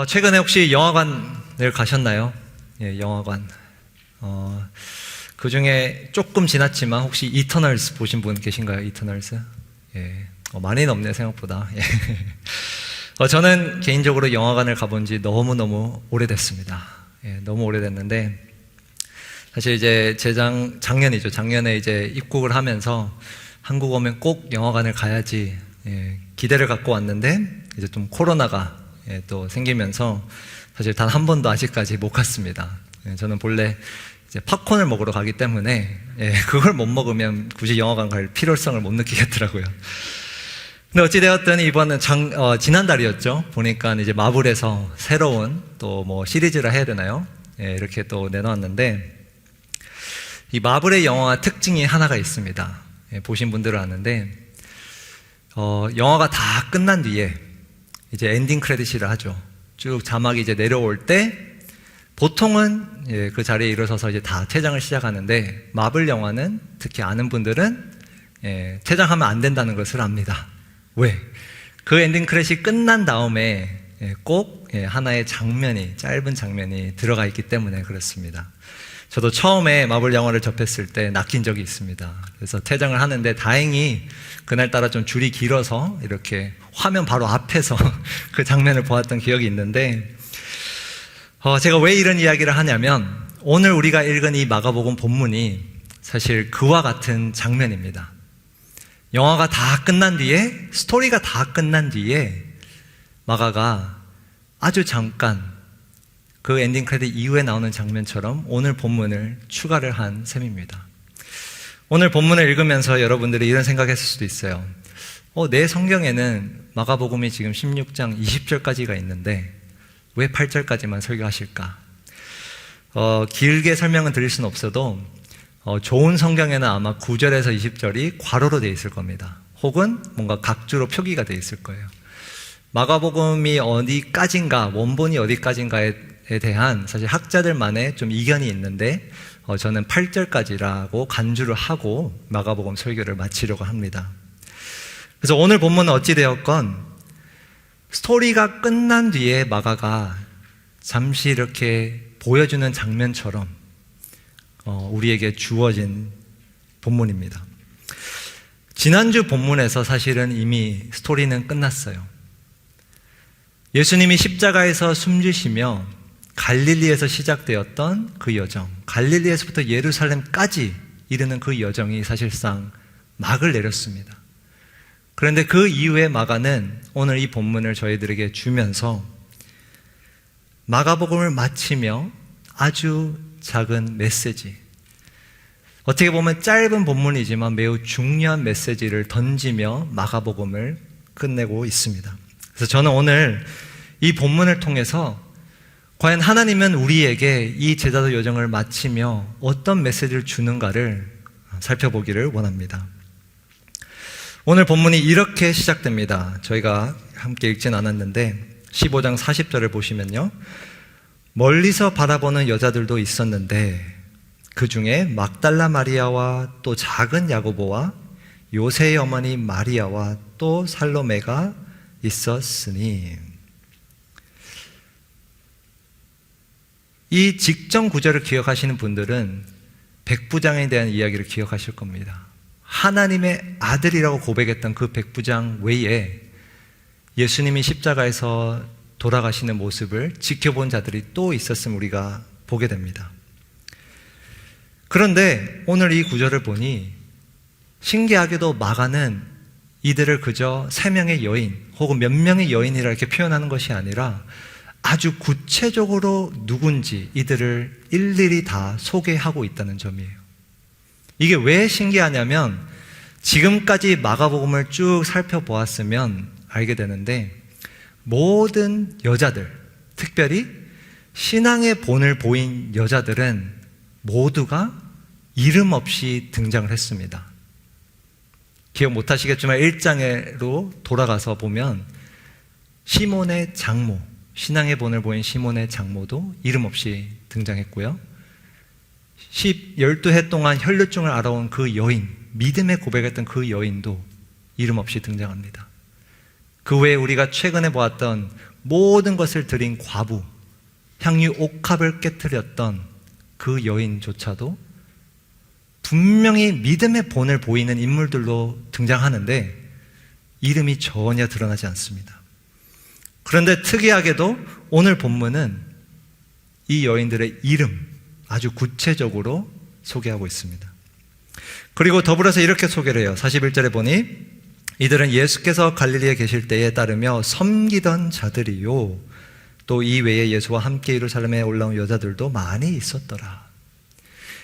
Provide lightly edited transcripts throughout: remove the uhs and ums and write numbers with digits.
최근에 혹시 영화관을 가셨나요? 예, 영화관. 그 중에 조금 지났지만 혹시 이터널스 보신 분 계신가요? 이터널스? 예, 많이는 없네요, 생각보다. 예. 저는 개인적으로 영화관을 가본 지 너무너무 오래됐습니다. 예, 너무 오래됐는데, 사실 이제 작년이죠. 작년에 이제 입국을 하면서 한국 오면 꼭 영화관을 가야지, 예, 기대를 갖고 왔는데, 이제 좀 코로나가 또 생기면서 사실 단 한 번도 아직까지 못 갔습니다. 저는 본래 이제 팝콘을 먹으러 가기 때문에 그걸 못 먹으면 굳이 영화관 갈 필요성을 못 느끼겠더라고요. 근데 어찌되었든 이번은 지난달이었죠. 보니까 이제 마블에서 새로운 또 뭐 시리즈라 해야 되나요? 이렇게 또 내놓았는데, 이 마블의 영화 특징이 하나가 있습니다. 보신 분들은 아는데, 영화가 다 끝난 뒤에 이제 엔딩 크레딧이라 하죠. 쭉 자막이 이제 내려올 때 보통은 그 자리에 일어서서 이제 다 퇴장을 시작하는데, 마블 영화는 특히 아는 분들은 퇴장하면 안 된다는 것을 압니다. 왜? 그 엔딩 크레딧이 끝난 다음에 꼭 하나의 짧은 장면이 들어가 있기 때문에 그렇습니다. 저도 처음에 마블 영화를 접했을 때 낚인 적이 있습니다. 그래서 퇴장을 하는데 다행히 그날따라 좀 줄이 길어서 이렇게 화면 바로 앞에서 그 장면을 보았던 기억이 있는데, 제가 왜 이런 이야기를 하냐면, 오늘 우리가 읽은 이 마가복음 본문이 사실 그와 같은 장면입니다. 영화가 다 끝난 뒤에, 스토리가 다 끝난 뒤에 마가가 아주 잠깐 그 엔딩 크레딧 이후에 나오는 장면처럼 오늘 본문을 추가를 한 셈입니다. 오늘 본문을 읽으면서 여러분들이 이런 생각했을 수도 있어요. 내 성경에는 마가복음이 지금 16장 20절까지가 있는데 왜 8절까지만 설교하실까? 길게 설명은 드릴 수는 없어도 좋은 성경에는 아마 9절에서 20절이 괄호로 되어 있을 겁니다. 혹은 뭔가 각주로 표기가 되어 있을 거예요. 마가복음이 어디까지인가, 원본이 어디까지인가에 대한 사실 학자들만의 좀 이견이 있는데, 저는 8절까지라고 간주를 하고 마가복음 설교를 마치려고 합니다. 그래서 오늘 본문은 어찌되었건 스토리가 끝난 뒤에 마가가 잠시 이렇게 보여주는 장면처럼 우리에게 주어진 본문입니다. 지난주 본문에서 사실은 이미 스토리는 끝났어요. 예수님이 십자가에서 숨지시며 갈릴리에서 시작되었던 그 여정, 갈릴리에서부터 예루살렘까지 이르는 그 여정이 사실상 막을 내렸습니다. 그런데 그 이후에 마가는 오늘 이 본문을 저희들에게 주면서 마가복음을 마치며 아주 작은 메시지, 어떻게 보면 짧은 본문이지만 매우 중요한 메시지를 던지며 마가복음을 끝내고 있습니다. 그래서 저는 오늘 이 본문을 통해서 과연 하나님은 우리에게 이 제자도 여정을 마치며 어떤 메시지를 주는가를 살펴보기를 원합니다. 오늘 본문이 이렇게 시작됩니다. 저희가 함께 읽진 않았는데 15장 40절을 보시면요, 멀리서 바라보는 여자들도 있었는데 그 중에 막달라 마리아와 또 작은 야고보와 요새의 어머니 마리아와 또 살로메가 있었으니. 이 직전 구절을 기억하시는 분들은 백부장에 대한 이야기를 기억하실 겁니다. 하나님의 아들이라고 고백했던 그 백부장 외에 예수님이 십자가에서 돌아가시는 모습을 지켜본 자들이 또 있었음을 우리가 보게 됩니다. 그런데 오늘 이 구절을 보니 신기하게도 마가는 이들을 그저 3명의 여인 혹은 몇 명의 여인이라 이렇게 표현하는 것이 아니라 아주 구체적으로 누군지 이들을 일일이 다 소개하고 있다는 점이에요. 이게 왜 신기하냐면 지금까지 마가복음을 쭉 살펴보았으면 알게 되는데, 모든 여자들, 특별히 신앙의 본을 보인 여자들은 모두가 이름 없이 등장을 했습니다. 기억 못하시겠지만 1장으로 돌아가서 보면 시몬의 장모, 신앙의 본을 보인 시몬의 장모도 이름 없이 등장했고요. 12해 동안 혈류증을 앓아온 그 여인, 믿음의 고백했던 그 여인도 이름 없이 등장합니다. 그 외에 우리가 최근에 보았던 모든 것을 드린 과부, 향유 옥합을 깨뜨렸던 그 여인조차도 분명히 믿음의 본을 보이는 인물들로 등장하는데 이름이 전혀 드러나지 않습니다. 그런데 특이하게도 오늘 본문은 이 여인들의 이름 아주 구체적으로 소개하고 있습니다. 그리고 더불어서 이렇게 소개를 해요. 41절에 보니 이들은 예수께서 갈릴리에 계실 때에 따르며 섬기던 자들이요, 또 이 외에 예수와 함께 예루살렘에 올라온 여자들도 많이 있었더라.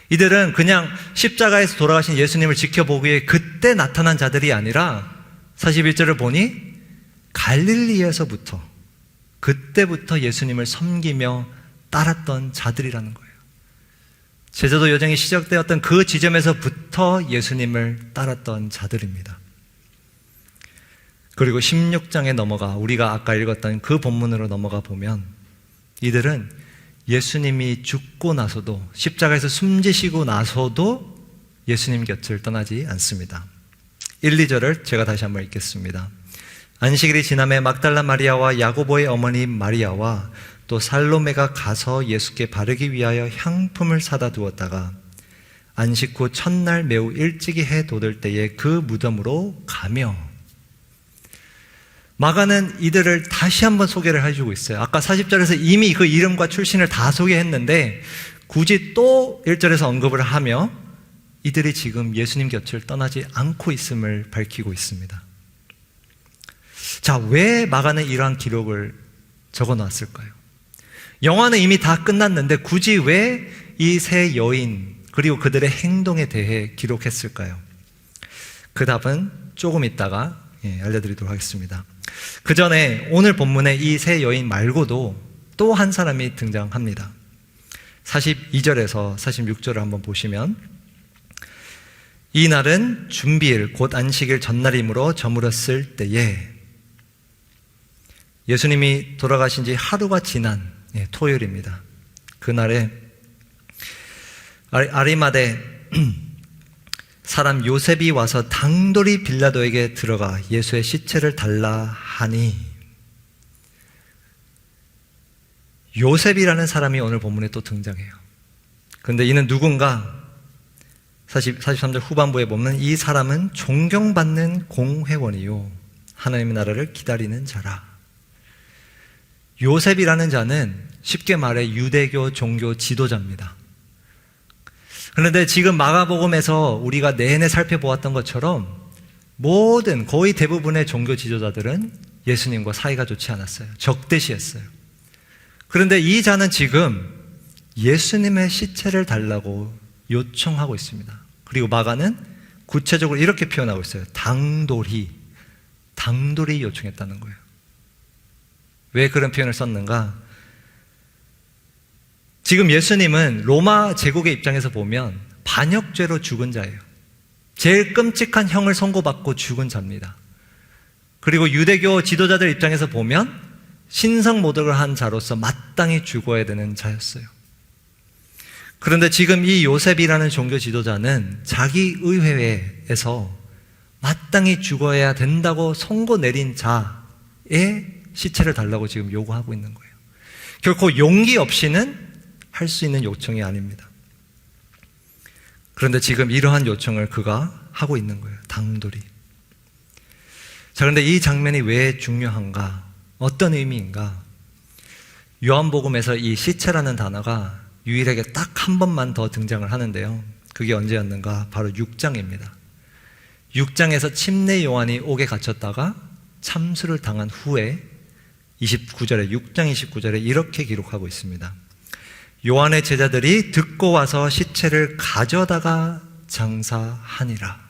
이들은 그냥 십자가에서 돌아가신 예수님을 지켜보기에 그때 나타난 자들이 아니라 41절을 보니 갈릴리에서부터, 그때부터 예수님을 섬기며 따랐던 자들이라는 거예요. 제자도 여정이 시작되었던 그 지점에서부터 예수님을 따랐던 자들입니다. 그리고 16장에 넘어가 우리가 아까 읽었던 그 본문으로 넘어가 보면 이들은 예수님이 죽고 나서도, 십자가에서 숨지시고 나서도 예수님 곁을 떠나지 않습니다. 1, 2절을 제가 다시 한번 읽겠습니다. 안식일이 지남에 막달라 마리아와 야고보의 어머니 마리아와 또 살로메가 가서 예수께 바르기 위하여 향품을 사다 두었다가 안식 후 첫날 매우 일찍이 해 돋을 때에 그 무덤으로 가며. 마가는 이들을 다시 한번 소개를 해주고 있어요. 아까 40절에서 이미 그 이름과 출신을 다 소개했는데 굳이 또 1절에서 언급을 하며 이들이 지금 예수님 곁을 떠나지 않고 있음을 밝히고 있습니다. 자, 왜 마가는 이러한 기록을 적어 놨을까요? 영화는 이미 다 끝났는데 굳이 왜 이 세 여인 그리고 그들의 행동에 대해 기록했을까요? 그 답은 조금 있다가 알려드리도록 하겠습니다. 그 전에 오늘 본문에 이 세 여인 말고도 또 한 사람이 등장합니다. 42절에서 46절을 한번 보시면 이 날은 준비일 곧 안식일 전날이므로 저물었을 때에, 예수님이 돌아가신 지 하루가 지난 토요일입니다. 그날에 아리마대 사람 요셉이 와서 당돌이 빌라도에게 들어가 예수의 시체를 달라 하니, 요셉이라는 사람이 오늘 본문에 또 등장해요. 그런데 이는 누군가? 43절 후반부에 보면 이 사람은 존경받는 공회원이요 하나님의 나라를 기다리는 자라. 요셉이라는 자는 쉽게 말해 유대교 종교 지도자입니다. 그런데 지금 마가복음에서 우리가 내내 살펴보았던 것처럼 거의 대부분의 종교 지도자들은 예수님과 사이가 좋지 않았어요. 적대시했어요. 그런데 이 자는 지금 예수님의 시체를 달라고 요청하고 있습니다. 그리고 마가는 구체적으로 이렇게 표현하고 있어요. 당돌이 요청했다는 거예요. 왜 그런 표현을 썼는가? 지금 예수님은 로마 제국의 입장에서 보면 반역죄로 죽은 자예요. 제일 끔찍한 형을 선고받고 죽은 자입니다. 그리고 유대교 지도자들 입장에서 보면 신성모독을 한 자로서 마땅히 죽어야 되는 자였어요. 그런데 지금 이 요셉이라는 종교 지도자는 자기 의회에서 마땅히 죽어야 된다고 선고 내린 자의 시체를 달라고 지금 요구하고 있는 거예요. 결코 용기 없이는 할 수 있는 요청이 아닙니다. 그런데 지금 이러한 요청을 그가 하고 있는 거예요. 당돌이. 자, 그런데 이 장면이 왜 중요한가? 어떤 의미인가? 요한복음에서 이 시체라는 단어가 유일하게 딱 한 번만 더 등장을 하는데요. 그게 언제였는가? 바로 6장입니다. 6장에서 침례 요한이 옥에 갇혔다가 참수를 당한 후에 29절에 6장 29절에 이렇게 기록하고 있습니다. 요한의 제자들이 듣고 와서 시체를 가져다가 장사하니라.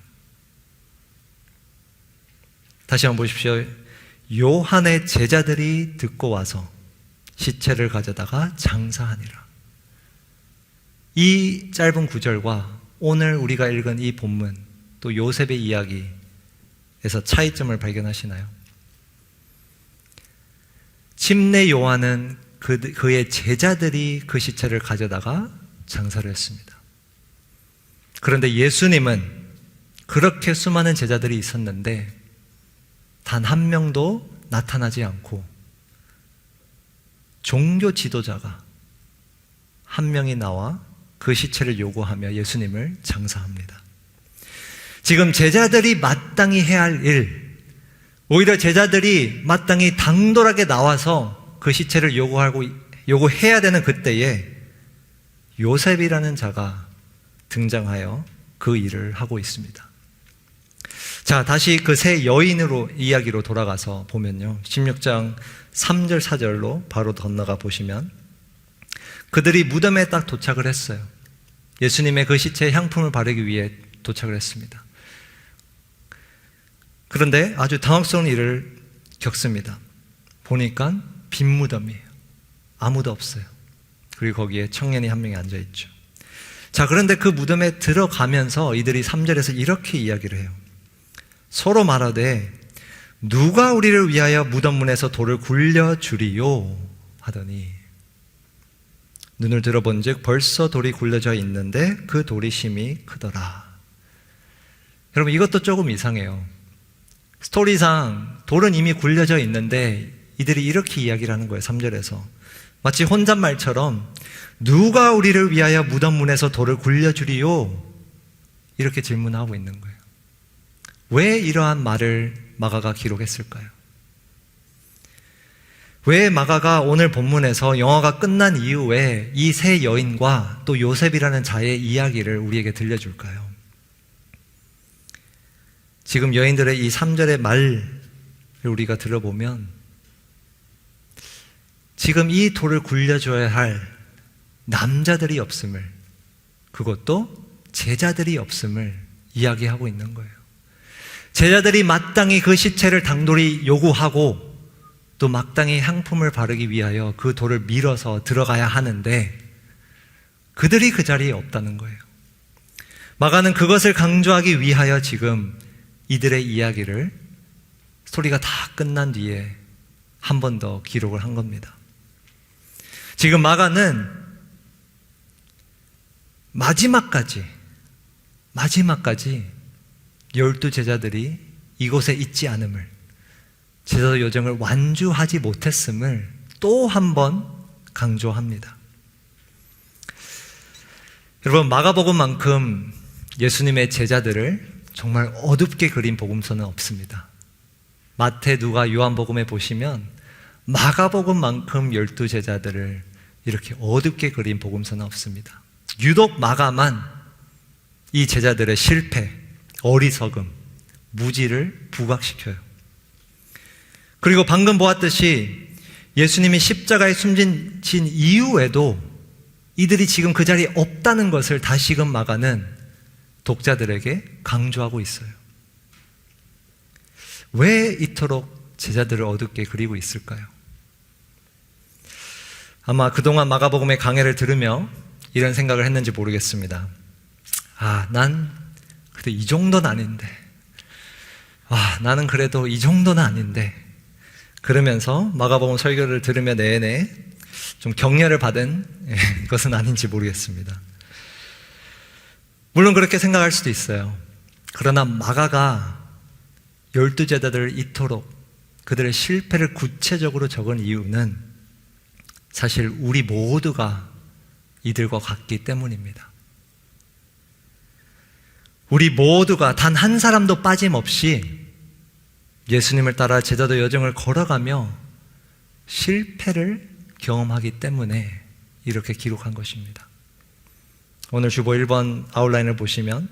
다시 한번 보십시오. 요한의 제자들이 듣고 와서 시체를 가져다가 장사하니라. 이 짧은 구절과 오늘 우리가 읽은 이 본문, 또 요셉의 이야기에서 차이점을 발견하시나요? 침례 요한은 그의 제자들이 그 시체를 가져다가 장사를 했습니다. 그런데 예수님은 그렇게 수많은 제자들이 있었는데 단 한 명도 나타나지 않고 종교 지도자가 한 명이 나와 그 시체를 요구하며 예수님을 장사합니다. 지금 제자들이 마땅히 해야 할 일, 오히려 제자들이 마땅히 당돌하게 나와서 그 시체를 요구해야 되는 그때에 요셉이라는 자가 등장하여 그 일을 하고 있습니다. 자, 다시 그 세 여인으로 이야기로 돌아가서 보면요, 16장 3절 4절로 바로 건너가 보시면 그들이 무덤에 딱 도착을 했어요. 예수님의 그 시체에 향품을 바르기 위해 도착을 했습니다. 그런데 아주 당황스러운 일을 겪습니다. 보니까 빈 무덤이에요. 아무도 없어요. 그리고 거기에 청년이 한 명이 앉아있죠. 자, 그런데 그 무덤에 들어가면서 이들이 3절에서 이렇게 이야기를 해요. 서로 말하되 누가 우리를 위하여 무덤 문에서 돌을 굴려주리요 하더니 눈을 들어본즉 벌써 돌이 굴려져 있는데 그 돌이 심히 크더라. 여러분, 이것도 조금 이상해요. 스토리상 돌은 이미 굴려져 있는데 이들이 이렇게 이야기를 하는 거예요. 3절에서 마치 혼잣말처럼 누가 우리를 위하여 무덤 문에서 돌을 굴려주리요 이렇게 질문하고 있는 거예요. 왜 이러한 말을 마가가 기록했을까요? 왜 마가가 오늘 본문에서 영화가 끝난 이후에 이 세 여인과 또 요셉이라는 자의 이야기를 우리에게 들려줄까요? 지금 여인들의 이 3절의 말을 우리가 들어보면 지금 이 돌을 굴려줘야 할 남자들이 없음을, 그것도 제자들이 없음을 이야기하고 있는 거예요. 제자들이 마땅히 그 시체를 당돌히 요구하고 또 마땅히 향품을 바르기 위하여 그 돌을 밀어서 들어가야 하는데 그들이 그 자리에 없다는 거예요. 마가는 그것을 강조하기 위하여 지금 이들의 이야기를 스토리가 다 끝난 뒤에 한 번 더 기록을 한 겁니다. 지금 마가는 마지막까지 12 제자들이 이곳에 있지 않음을, 제자 여정을 완주하지 못했음을 또 한 번 강조합니다. 여러분, 마가복음만큼 예수님의 제자들을 정말 어둡게 그린 복음서는 없습니다. 마태, 누가, 요한복음에 보시면 마가복음만큼 12 제자들을 이렇게 어둡게 그린 복음서는 없습니다. 유독 마가만 이 제자들의 실패, 어리석음, 무지를 부각시켜요. 그리고 방금 보았듯이 예수님이 십자가에 숨진 이후에도 이들이 지금 그 자리에 없다는 것을 다시금 마가는 독자들에게 강조하고 있어요. 왜 이토록 제자들을 어둡게 그리고 있을까요? 아마 그동안 마가복음의 강해를 들으며 이런 생각을 했는지 모르겠습니다. 난 그래도 이 정도는 아닌데, 나는 그래도 이 정도는 아닌데, 그러면서 마가복음 설교를 들으며 내내 좀 격려를 받은 것은 아닌지 모르겠습니다. 물론 그렇게 생각할 수도 있어요. 그러나 마가가 12 제자들을 이토록 그들의 실패를 구체적으로 적은 이유는 사실 우리 모두가 이들과 같기 때문입니다. 우리 모두가 단 한 사람도 빠짐없이 예수님을 따라 제자도 여정을 걸어가며 실패를 경험하기 때문에 이렇게 기록한 것입니다. 오늘 주보 1번 아웃라인을 보시면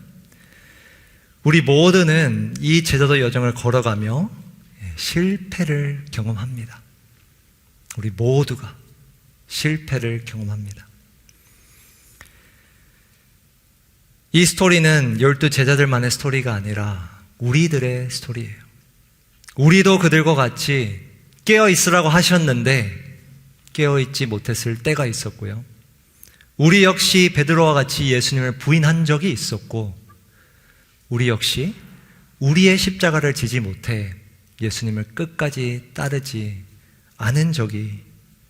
우리 모두는 이 제자도 여정을 걸어가며 실패를 경험합니다. 우리 모두가 실패를 경험합니다. 이 스토리는 12 제자들만의 스토리가 아니라 우리들의 스토리예요. 우리도 그들과 같이 깨어있으라고 하셨는데 깨어있지 못했을 때가 있었고요. 우리 역시 베드로와 같이 예수님을 부인한 적이 있었고, 우리 역시 우리의 십자가를 지지 못해 예수님을 끝까지 따르지 않은 적이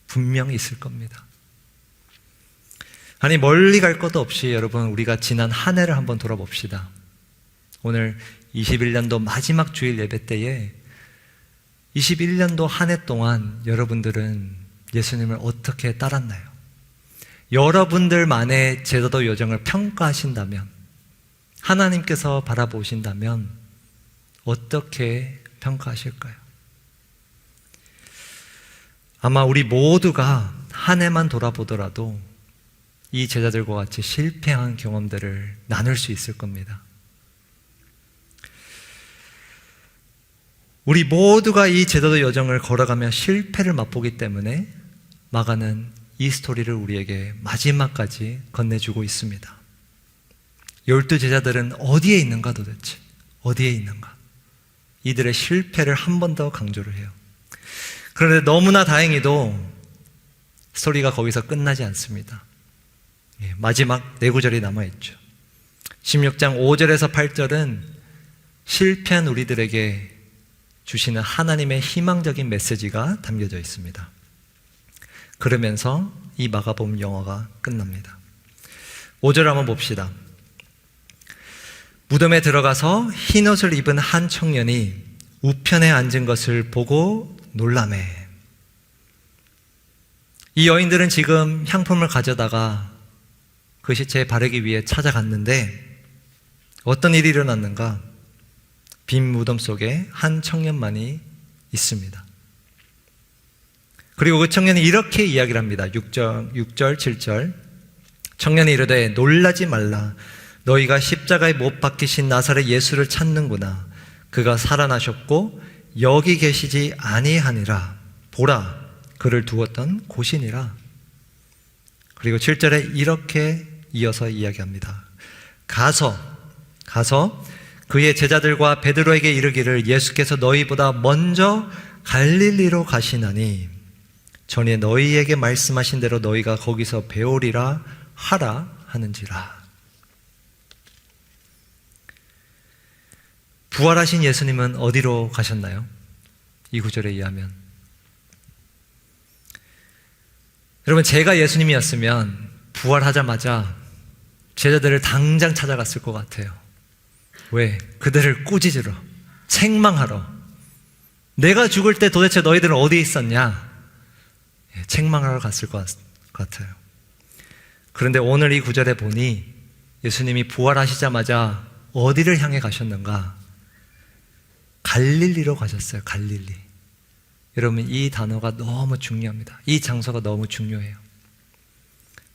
분명히 있을 겁니다. 아니, 멀리 갈 것도 없이 여러분, 우리가 지난 한 해를 한번 돌아봅시다. 오늘 21년도 마지막 주일 예배 때에 21년도 한 해 동안 여러분들은 예수님을 어떻게 따랐나요? 여러분들만의 제자도 여정을 평가하신다면, 하나님께서 바라보신다면 어떻게 평가하실까요? 아마 우리 모두가 한 해만 돌아보더라도 이 제자들과 같이 실패한 경험들을 나눌 수 있을 겁니다. 우리 모두가 이 제자도 여정을 걸어가며 실패를 맛보기 때문에 마가는 이 스토리를 우리에게 마지막까지 건네주고 있습니다. 12 제자들은 어디에 있는가 도대체? 어디에 있는가? 이들의 실패를 한 번 더 강조를 해요. 그런데 너무나 다행히도 스토리가 거기서 끝나지 않습니다. 마지막 4구절이 남아있죠. 16장 5절에서 8절은 실패한 우리들에게 주시는 하나님의 희망적인 메시지가 담겨져 있습니다. 그러면서 이 마가복음 영화가 끝납니다. 5절 한번 봅시다. 무덤에 들어가서 흰옷을 입은 한 청년이 우편에 앉은 것을 보고 놀라매. 이 여인들은 지금 향품을 가져다가 그 시체에 바르기 위해 찾아갔는데 어떤 일이 일어났는가? 빈 무덤 속에 한 청년만이 있습니다. 그리고 그 청년이 이렇게 이야기를 합니다. 6절, 7절. 청년이 이르되 놀라지 말라. 너희가 십자가에 못 박히신 나사렛 예수를 찾는구나. 그가 살아나셨고 여기 계시지 아니하니라. 보라, 그를 두었던 곳이니라. 그리고 7절에 이렇게 이어서 이야기합니다. 가서 그의 제자들과 베드로에게 이르기를 예수께서 너희보다 먼저 갈릴리로 가시나니 전에 너희에게 말씀하신 대로 너희가 거기서 배우리라 하라 하는지라. 부활하신 예수님은 어디로 가셨나요? 이 구절에 의하면. 여러분, 제가 예수님이었으면 부활하자마자 제자들을 당장 찾아갔을 것 같아요. 왜? 그들을 꾸짖으러, 책망하러. 내가 죽을 때 도대체 너희들은 어디에 있었냐? 책망하러 갔을 것 같아요. 그런데 오늘 이 구절에 보니 예수님이 부활하시자마자 어디를 향해 가셨는가? 갈릴리로 가셨어요. 갈릴리. 여러분, 이 단어가 너무 중요합니다. 이 장소가 너무 중요해요.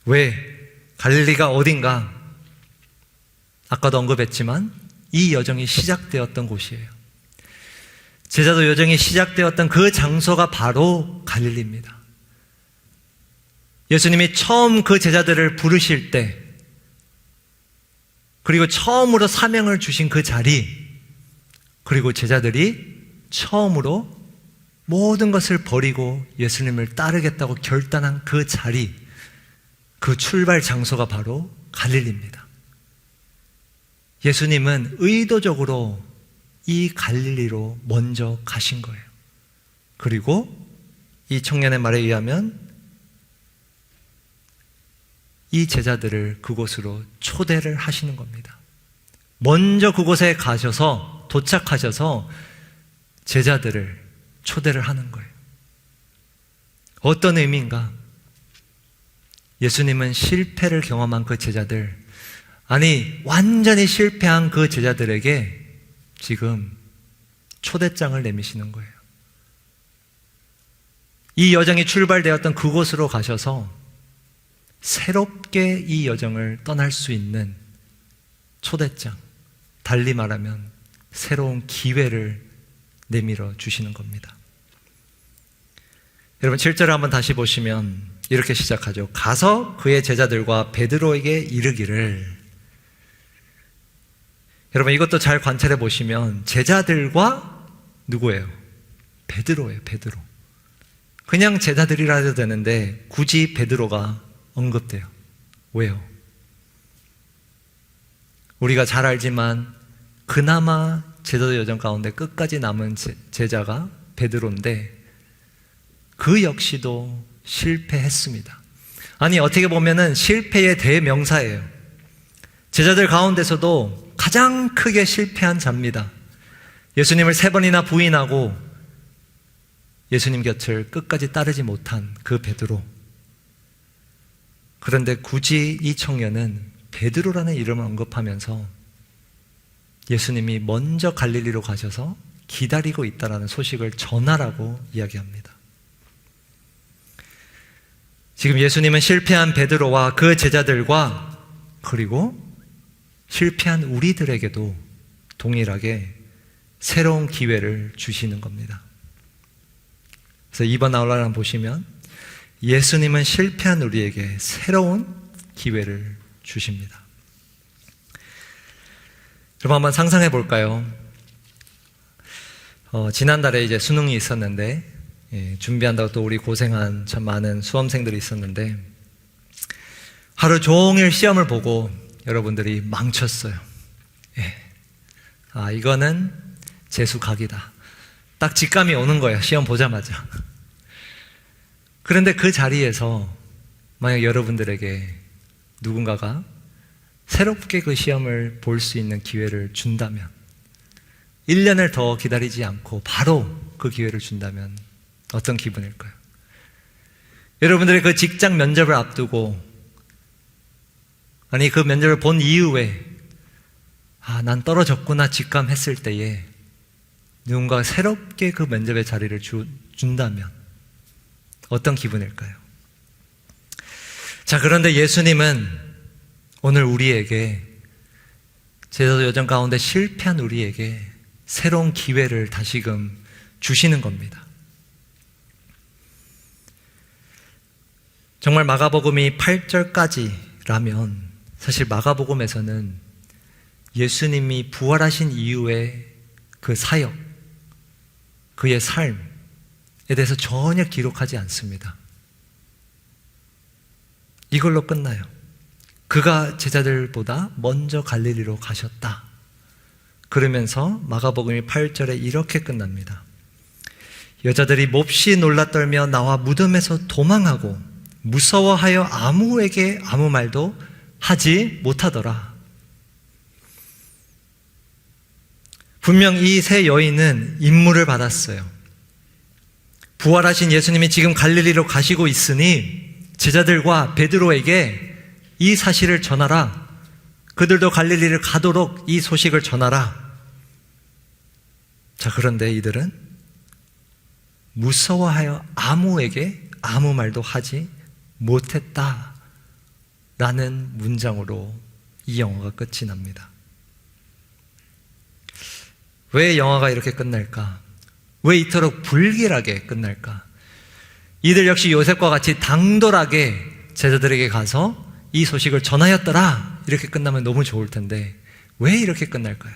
왜? 갈릴리가 어딘가? 아까도 언급했지만 이 여정이 시작되었던 곳이에요. 제자도 여정이 시작되었던 그 장소가 바로 갈릴리입니다. 예수님이 처음 그 제자들을 부르실 때, 그리고 처음으로 사명을 주신 그 자리, 그리고 제자들이 처음으로 모든 것을 버리고 예수님을 따르겠다고 결단한 그 자리, 그 출발 장소가 바로 갈릴리입니다. 예수님은 의도적으로 이 갈릴리로 먼저 가신 거예요. 그리고 이 청년의 말에 의하면 이 제자들을 그곳으로 초대를 하시는 겁니다. 먼저 그곳에 가셔서 도착하셔서 제자들을 초대를 하는 거예요. 어떤 의미인가? 예수님은 실패를 경험한 그 제자들, 아니 완전히 실패한 그 제자들에게 지금 초대장을 내미시는 거예요. 이 여정이 출발되었던 그곳으로 가셔서 새롭게 이 여정을 떠날 수 있는 초대장, 달리 말하면 새로운 기회를 내밀어 주시는 겁니다. 여러분 7절을 한번 다시 보시면 이렇게 시작하죠. 가서 그의 제자들과 베드로에게 이르기를. 여러분 이것도 잘 관찰해 보시면 제자들과 누구예요? 베드로예요. 베드로. 그냥 제자들이라 해도 되는데 굳이 베드로가 언급돼요. 왜요? 우리가 잘 알지만 그나마 제자도 여정 가운데 끝까지 남은 제자가 베드로인데 그 역시도 실패했습니다. 아니 어떻게 보면은 실패의 대명사예요. 제자들 가운데서도 가장 크게 실패한 자입니다. 예수님을 3번이나 부인하고 예수님 곁을 끝까지 따르지 못한 그 베드로. 그런데 굳이 이 청년은 베드로라는 이름을 언급하면서 예수님이 먼저 갈릴리로 가셔서 기다리고 있다는 소식을 전하라고 이야기합니다. 지금 예수님은 실패한 베드로와 그 제자들과 그리고 실패한 우리들에게도 동일하게 새로운 기회를 주시는 겁니다. 그래서 이번 나홀라를 보시면 예수님은 실패한 우리에게 새로운 기회를 주십니다. 여러분 한번 상상해 볼까요? 지난달에 이제 수능이 있었는데 준비한다고 또 우리 고생한 참 많은 수험생들이 있었는데 하루 종일 시험을 보고 여러분들이 망쳤어요. 이거는 재수 각이다. 딱 직감이 오는 거예요. 시험 보자마자. 그런데 그 자리에서 만약 여러분들에게 누군가가 새롭게 그 시험을 볼 수 있는 기회를 준다면 1년을 더 기다리지 않고 바로 그 기회를 준다면 어떤 기분일까요? 여러분들의 그 직장 면접을 앞두고 아니 그 면접을 본 이후에 난 떨어졌구나 직감했을 때에 누군가 새롭게 그 면접의 자리를 준다면 어떤 기분일까요? 자, 그런데 예수님은 오늘 우리에게 제자도 여정 가운데 실패한 우리에게 새로운 기회를 다시금 주시는 겁니다. 정말 마가복음이 8절까지라면 사실 마가복음에서는 예수님이 부활하신 이후의 그 사역, 그의 삶에 대해서 전혀 기록하지 않습니다. 이걸로 끝나요. 그가 제자들보다 먼저 갈릴리로 가셨다. 그러면서 마가복음이 8절에 이렇게 끝납니다. 여자들이 몹시 놀라 떨며 나와 무덤에서 도망하고 무서워하여 아무에게 아무 말도 하지 못하더라. 분명 이 세 여인은 임무를 받았어요. 부활하신 예수님이 지금 갈릴리로 가시고 있으니 제자들과 베드로에게 이 사실을 전하라. 그들도 갈릴리를 가도록 이 소식을 전하라. 자, 그런데 이들은 무서워하여 아무에게 아무 말도 하지 못했다 라는 문장으로 이 영화가 끝이 납니다. 왜 영화가 이렇게 끝날까? 왜 이토록 불길하게 끝날까? 이들 역시 요셉과 같이 당돌하게 제자들에게 가서 이 소식을 전하였더라 이렇게 끝나면 너무 좋을 텐데 왜 이렇게 끝날까요?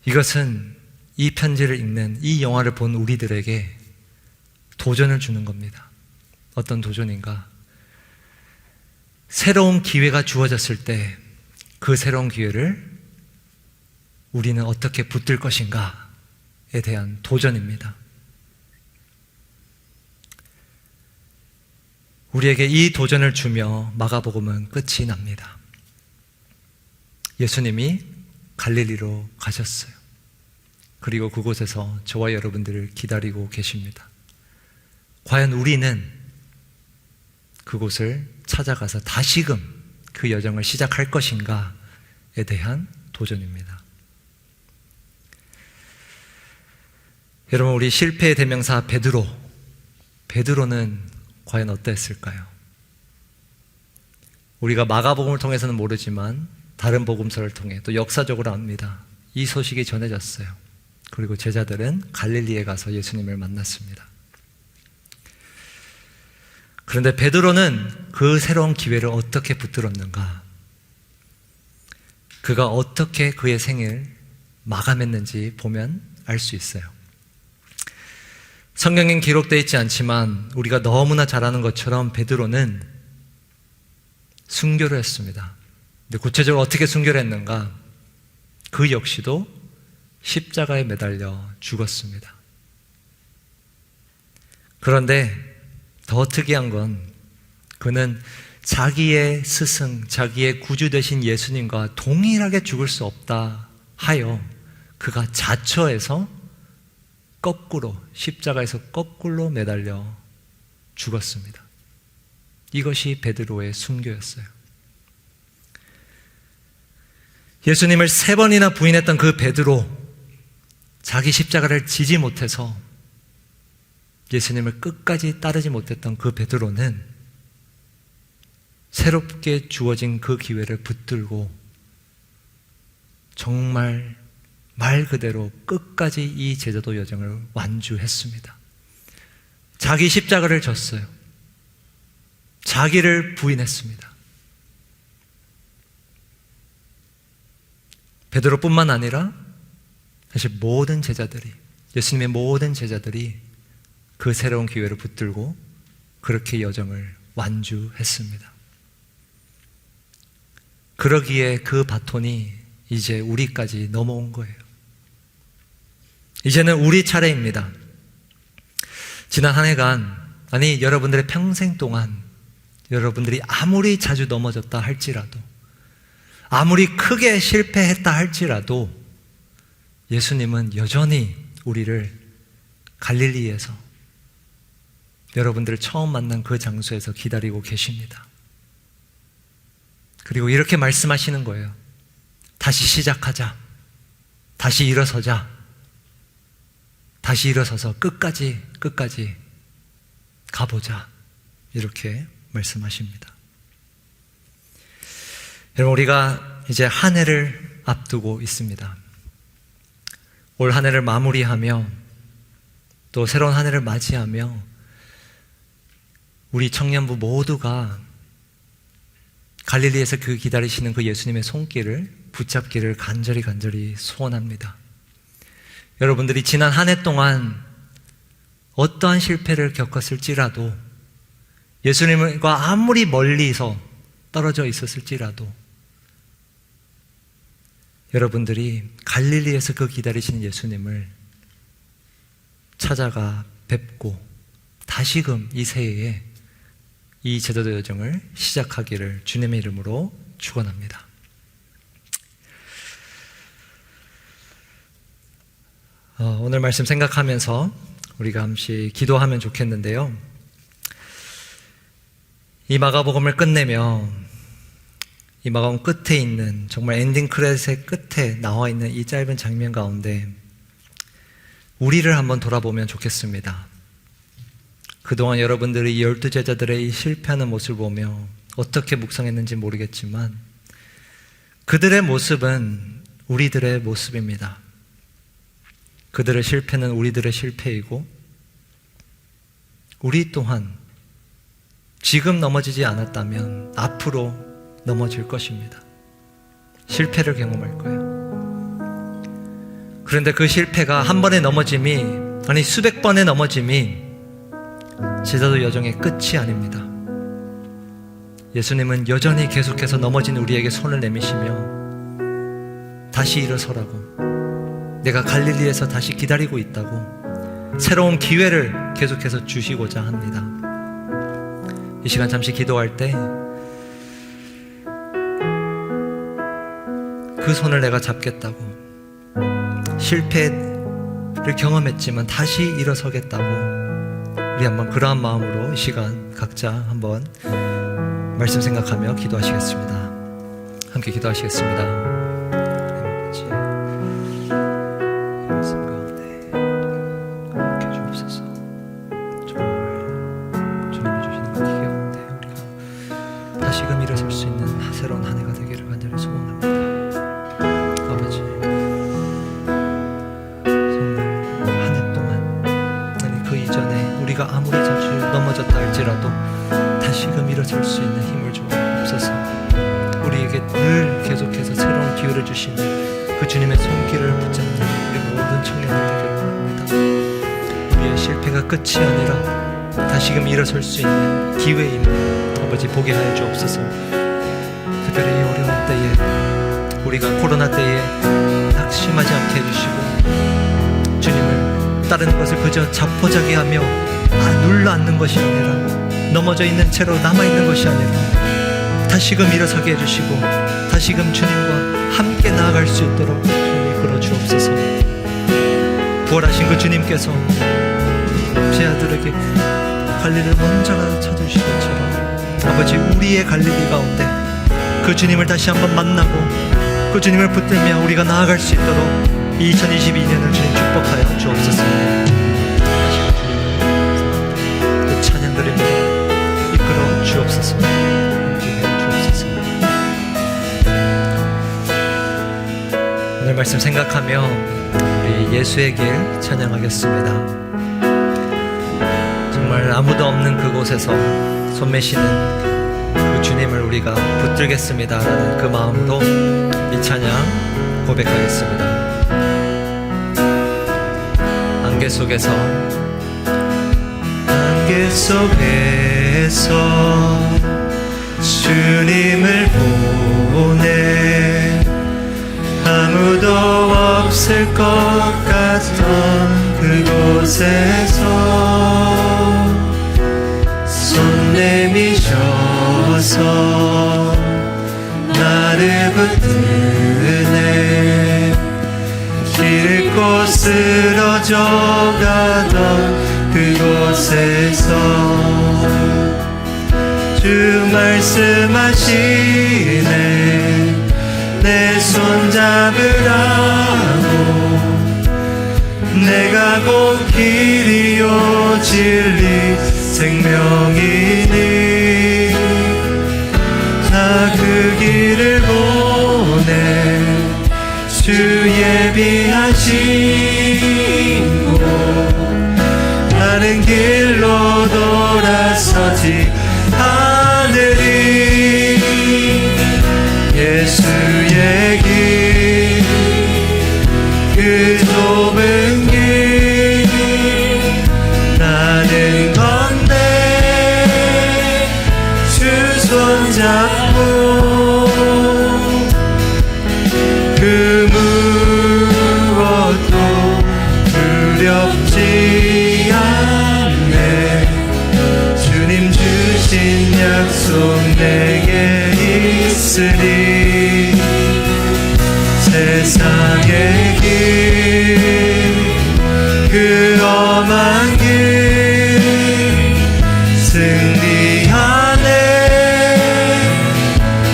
이것은 이 편지를 읽는 이 영화를 본 우리들에게 도전을 주는 겁니다. 어떤 도전인가? 새로운 기회가 주어졌을 때 그 새로운 기회를 우리는 어떻게 붙들 것인가에 대한 도전입니다. 우리에게 이 도전을 주며 마가복음은 끝이 납니다. 예수님이 갈릴리로 가셨어요. 그리고 그곳에서 저와 여러분들을 기다리고 계십니다. 과연 우리는 그곳을 찾아가서 다시금 그 여정을 시작할 것인가에 대한 도전입니다. 여러분, 우리 실패의 대명사 베드로는 과연 어땠을까요? 우리가 마가복음을 통해서는 모르지만 다른 복음서를 통해 또 역사적으로 압니다. 이 소식이 전해졌어요. 그리고 제자들은 갈릴리에 가서 예수님을 만났습니다. 그런데 베드로는 그 새로운 기회를 어떻게 붙들었는가? 그가 어떻게 그의 생을 마감했는지 보면 알 수 있어요. 성경엔 기록되어 있지 않지만 우리가 너무나 잘 아는 것처럼 베드로는 순교를 했습니다. 근데 구체적으로 어떻게 순교를 했는가? 그 역시도 십자가에 매달려 죽었습니다. 그런데 더 특이한 건 그는 자기의 스승, 자기의 구주 되신 예수님과 동일하게 죽을 수 없다 하여 그가 자처해서 거꾸로, 십자가에서 거꾸로 매달려 죽었습니다. 이것이 베드로의 순교였어요. 예수님을 3번이나 부인했던 그 베드로, 자기 십자가를 지지 못해서 예수님을 끝까지 따르지 못했던 그 베드로는 새롭게 주어진 그 기회를 붙들고 정말 말 그대로 끝까지 이 제자도 여정을 완주했습니다. 자기 십자가를 졌어요. 자기를 부인했습니다. 베드로뿐만 아니라 사실 모든 제자들이, 예수님의 모든 제자들이 그 새로운 기회를 붙들고 그렇게 여정을 완주했습니다. 그러기에 그 바톤이 이제 우리까지 넘어온 거예요. 이제는 우리 차례입니다. 지난 한 해간, 아니 여러분들의 평생 동안 여러분들이 아무리 자주 넘어졌다 할지라도, 아무리 크게 실패했다 할지라도 예수님은 여전히 우리를 갈릴리에서, 여러분들을 처음 만난 그 장소에서 기다리고 계십니다. 그리고 이렇게 말씀하시는 거예요. 다시 시작하자. 다시 일어서자. 다시 일어서서 끝까지 가보자. 이렇게 말씀하십니다. 여러분, 우리가 이제 한 해를 앞두고 있습니다. 올 한 해를 마무리하며 또 새로운 한 해를 맞이하며 우리 청년부 모두가 갈릴리에서 그 기다리시는 그 예수님의 손길을 붙잡기를 간절히 소원합니다. 여러분들이 지난 한 해 동안 어떠한 실패를 겪었을지라도, 예수님과 아무리 멀리서 떨어져 있었을지라도 여러분들이 갈릴리에서 그 기다리시는 예수님을 찾아가 뵙고 다시금 이 새해에 이 제자도 여정을 시작하기를 주님의 이름으로 축원합니다. 오늘 말씀 생각하면서 우리가 잠시 기도하면 좋겠는데요. 이 마가복음을 끝내며 이 마가복음 끝에 있는, 정말 엔딩 크레딧의 끝에 나와 있는 이 짧은 장면 가운데 우리를 한번 돌아보면 좋겠습니다. 그동안 여러분들이 12제자들의 이 실패하는 모습을 보며 어떻게 묵상했는지 모르겠지만 그들의 모습은 우리들의 모습입니다. 그들의 실패는 우리들의 실패이고 우리 또한 지금 넘어지지 않았다면 앞으로 넘어질 것입니다. 실패를 경험할 거예요. 그런데 그 실패가 한 번의 넘어짐이, 아니 수백 번의 넘어짐이 제자도 여정의 끝이 아닙니다. 예수님은 여전히 계속해서 넘어진 우리에게 손을 내미시며 다시 일어서라고, 내가 갈릴리에서 다시 기다리고 있다고 새로운 기회를 계속해서 주시고자 합니다. 이 시간 잠시 기도할 때 그 손을 내가 잡겠다고, 실패를 경험했지만 다시 일어서겠다고, 우리 한번 그러한 마음으로 이 시간 각자 한번 말씀 생각하며 기도하시겠습니다. 함께 기도하시겠습니다. 아버지, 말씀 가운데 함께 주옵소서. 정말 주님이 주시는 그 기회 가운데 우리가 다시금 일어설 수 있는 새로운 한 해가 되기를 간절히 소원합니다. 아버지, 정말 한 해 동안, 아니 그 이전에 우리가 아무리 자주 넘어졌다 할지라도 다시금 일어설 수 있는 힘을 주옵소서. 우리에게 늘 계속해서 새로운 기회를 주시는 그 주님의 손길을 붙잡는 우리 모든 청년들 되기를 원합니다. 우리의 실패가 끝이 아니라 다시금 일어설 수 있는 기회임을 아버지 보게 하여 주옵소서. 특별히 이 어려운 때에, 우리가 코로나 때에 낙심하지 않게 해주시고 주님을 따르는 것을 그저 자포자기하며 눌러앉는 것이 아니라, 넘어져 있는 채로 남아있는 것이 아니라 다시금 일어서게 해주시고 다시금 주님과 함께 나아갈 수 있도록 주님이 주옵소서. 부활하신 그 주님께서 제 아들에게 갈릴리를 먼저 찾으신 것처럼 아버지, 우리의 갈릴리 가운데 그 주님을 다시 한번 만나고 그 주님을 붙들며 우리가 나아갈 수 있도록 2022년을 주님 축복하여 주옵소서. 다시 그 주님을 그 찬양 드리며 이끌어 주옵소서. 인도해 주옵소서. 오늘 말씀 생각하며 우리 예수의 길 찬양하겠습니다. 정말 아무도 없는 그곳에서 손매시는 그 주님을 우리가 붙들겠습니다 라는 그 마음으로 이 찬양 고백하겠습니다. 안개 속에서 주님을 보내 아무도 없을 것 같던 그곳에서 손 내미셔서 나를 붙드네. 길 잃고 쓰러져 가던 그곳에서 주 말씀하시네. 내 손 잡으라고. 내가 곧 길이요 진리 생명이니 나 그 길을 보내. 주 예비하신 곳 다른 길로 돌아서지 하늘이 예수의 길 그 좁은 길 나는 건데 주 손잡고 그 무엇도 두렵지 않네. 주님 주신 약속 내게 있으니 세상의 길 그 험한 길 승리하네.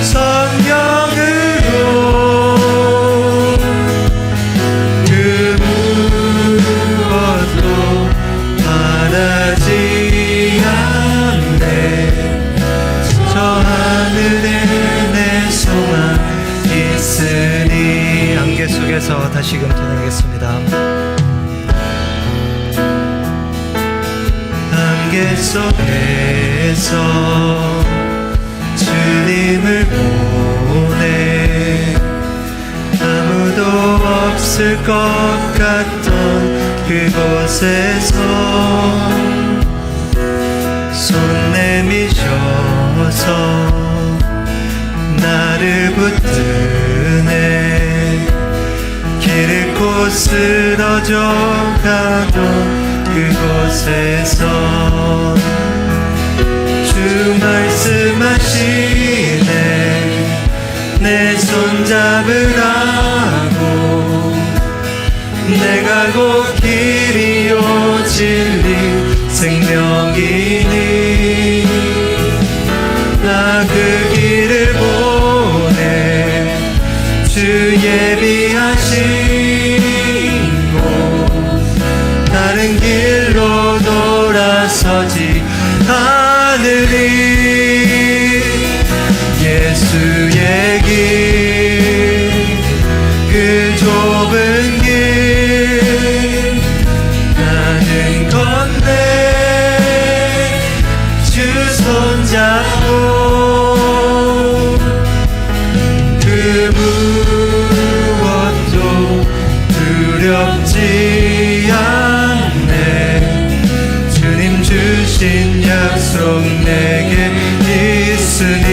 성령으로 그 무엇도 바라지 않네. 저 하늘에 내 소망 있으니. 안개 속에서 다시금 찬양하겠습니다. 안개 속에서 주님을 보내 아무도 없을 것 같던 그곳에서 손 내미셔서 나를 붙드네. 길 잃고 쓰러져 가던 그곳에서 주 말씀하시네. 내 손 잡으라고. 내가 곧 길이요 진리 생명이니 나 그 길을 보내. 주 예비하신 곳 다른 길로 돌아서지 하늘이 예수의 길 그 좁은 길 나는 건데 주 손잡고 그 무엇도 두렵지 않네. 주님 주신 약속 내게 있으니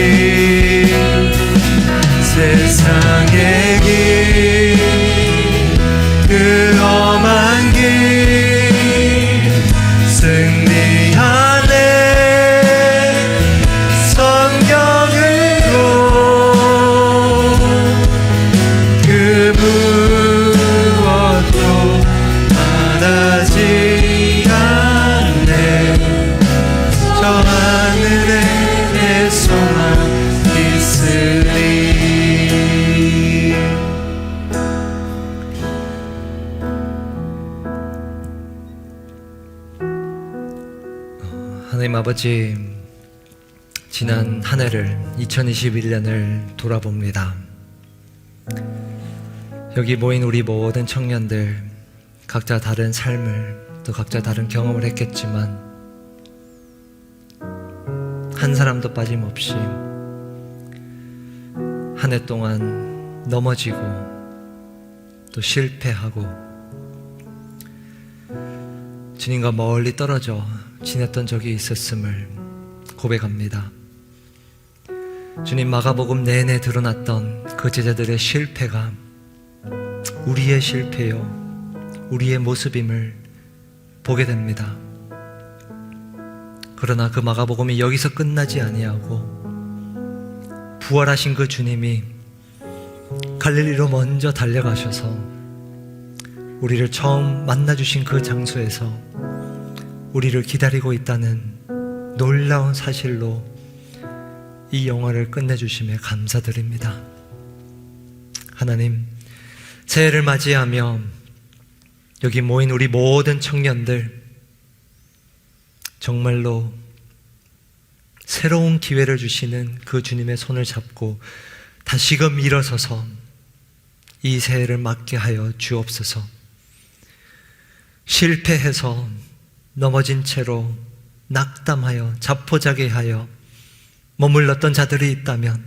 세상의 길 그 험한 길 승리하네. 성령으로 그 하나님 아버지, 지난 한 해를 2021년을 돌아봅니다. 여기 모인 우리 모든 청년들 각자 다른 삶을 또 각자 다른 경험을 했겠지만 한 사람도 빠짐없이 한 해 동안 넘어지고 또 실패하고 주님과 멀리 떨어져 지냈던 적이 있었음을 고백합니다. 주님, 마가복음 내내 드러났던 그 제자들의 실패가 우리의 실패요, 우리의 모습임을 보게 됩니다. 그러나 그 마가복음이 여기서 끝나지 아니하고 부활하신 그 주님이 갈릴리로 먼저 달려가셔서 우리를 처음 만나주신 그 장소에서 우리를 기다리고 있다는 놀라운 사실로 이 영화를 끝내주심에 감사드립니다. 하나님, 새해를 맞이하며 여기 모인 우리 모든 청년들 정말로 새로운 기회를 주시는 그 주님의 손을 잡고 다시금 일어서서 이 새해를 맞게 하여 주옵소서. 실패해서 넘어진 채로 낙담하여 자포자기하여 머물렀던 자들이 있다면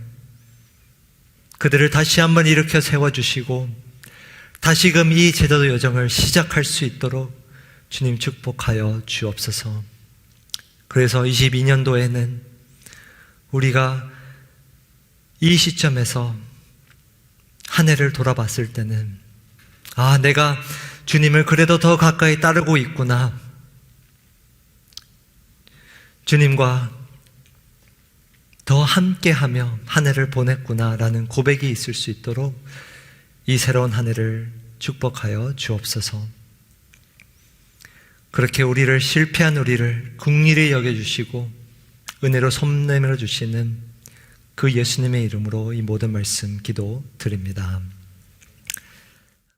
그들을 다시 한번 일으켜 세워주시고 다시금 이 제자도 여정을 시작할 수 있도록 주님 축복하여 주옵소서. 그래서 22년도에는 우리가 이 시점에서 한 해를 돌아봤을 때는 내가 주님을 그래도 더 가까이 따르고 있구나, 주님과 더 함께하며 한 해를 보냈구나라는 고백이 있을 수 있도록 이 새로운 한 해를 축복하여 주옵소서. 그렇게 우리를, 실패한 우리를 긍휼히 여겨주시고 은혜로 손 내밀어 주시는 그 예수님의 이름으로 이 모든 말씀 기도 드립니다.